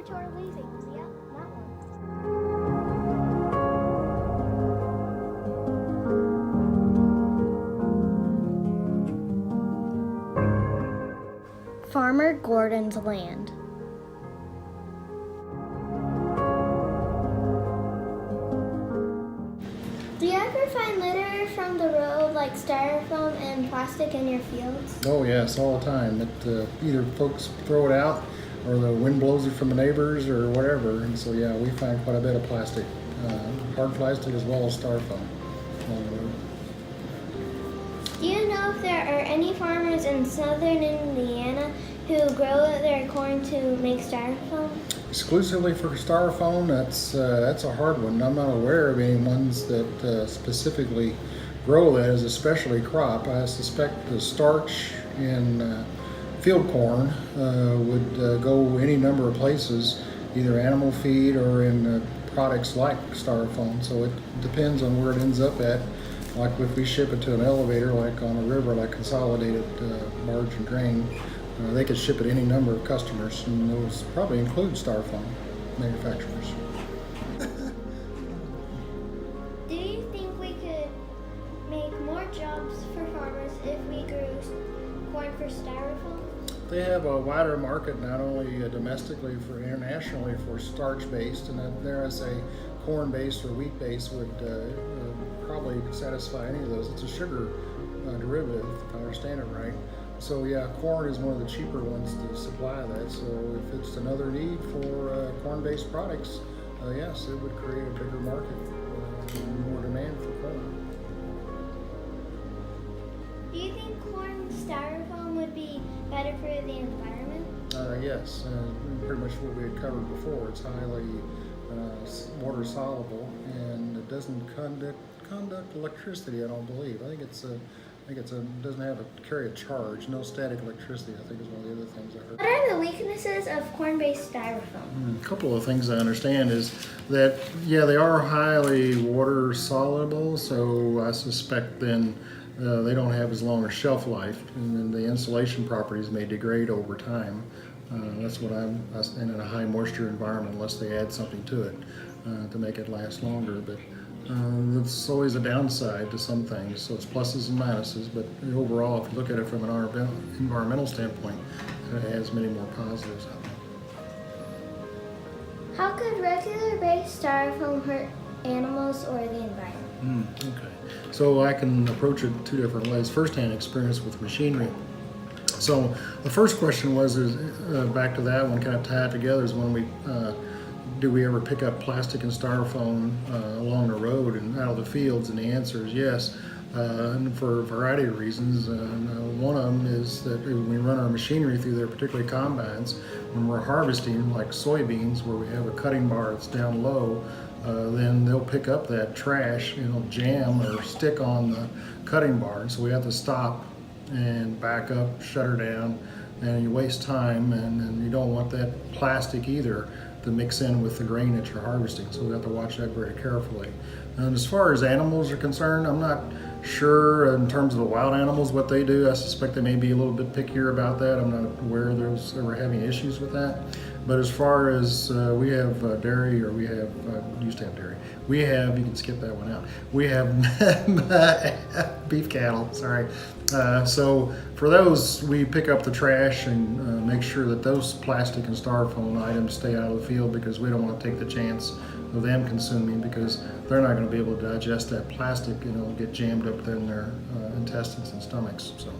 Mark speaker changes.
Speaker 1: Laboratory leaving. Yeah, that one. Farmer Gordon's land. Do you ever find litter from the road like styrofoam and plastic in your fields?
Speaker 2: Oh yes, all the time. Either folks throw it out, or the wind blows it from the neighbors, or whatever. And so yeah, we find quite a bit of plastic, hard plastic as well as styrofoam along the road.
Speaker 1: Do you know if there are any farmers in southern Indiana who grow their corn to make styrofoam?
Speaker 2: Exclusively for styrofoam, that's a hard one. I'm not aware of any ones that specifically grow that as a specialty crop. I suspect the starch in field corn would go any number of places, either animal feed or in products like styrofoam. So it depends on where it ends up at. Like if we ship it to an elevator, like on a river, like Consolidated Barge and Drain, they could ship it any number of customers, and those probably include styrofoam manufacturers.
Speaker 1: Do you think we could make more jobs for farmers if we grew corn for styrofoam?
Speaker 2: They have a wider market, not only domestically, for internationally for starch-based, and there I say corn-based or wheat-based would probably satisfy any of those. It's a sugar derivative, if I understand it right. So yeah, corn is one of the cheaper ones to supply that. So if it's another need for corn-based products, yes, it would create a bigger market, more demand for corn.
Speaker 1: Do you think corn styrofoam would be better for the environment?
Speaker 2: Yes, pretty much what we had covered before. It's highly water soluble, and it doesn't conduct electricity, I don't believe. I think doesn't carry a charge. No static electricity, I think, is one of the other things I heard.
Speaker 1: What are the weaknesses of corn-based styrofoam?
Speaker 2: A couple of things I understand is that, yeah, they are highly water soluble, so I suspect then they don't have as long a shelf life, and then the insulation properties may degrade over time. That's what and in a high moisture environment, unless they add something to it to make it last longer. But that's always a downside to some things, so it's pluses and minuses. But overall, if you look at it from an environmental standpoint, it has many more positives out there.
Speaker 1: How could regular-based styrofoam hurt animals or the environment?
Speaker 2: Okay, so I can approach it two different ways. First-hand experience with machinery. So the first question was, back to that one, kind of tied together, is when do we ever pick up plastic and styrofoam along the road and out of the fields? And the answer is yes, and for a variety of reasons. One of them is that when we run our machinery through there, particularly combines, when we're harvesting like soybeans, where we have a cutting bar that's down low, then they'll pick up that trash, jam or stick on the cutting bar. And so we have to stop and back up, shut her down, and you waste time, and you don't want that plastic either to mix in with the grain that you're harvesting. So we have to watch that very carefully. And as far as animals are concerned, I'm not sure in terms of the wild animals what they do. I suspect they may be a little bit pickier about that. I'm not aware there's ever having issues with that. But as far as we have dairy, or we have used to have dairy. We have, you can skip that one out. We have beef cattle, sorry. So for those, we pick up the trash and make sure that those plastic and styrofoam items stay out of the field, because we don't want to take the chance of them consuming, because they're not going to be able to digest that plastic, get jammed up in their intestines and stomachs. So.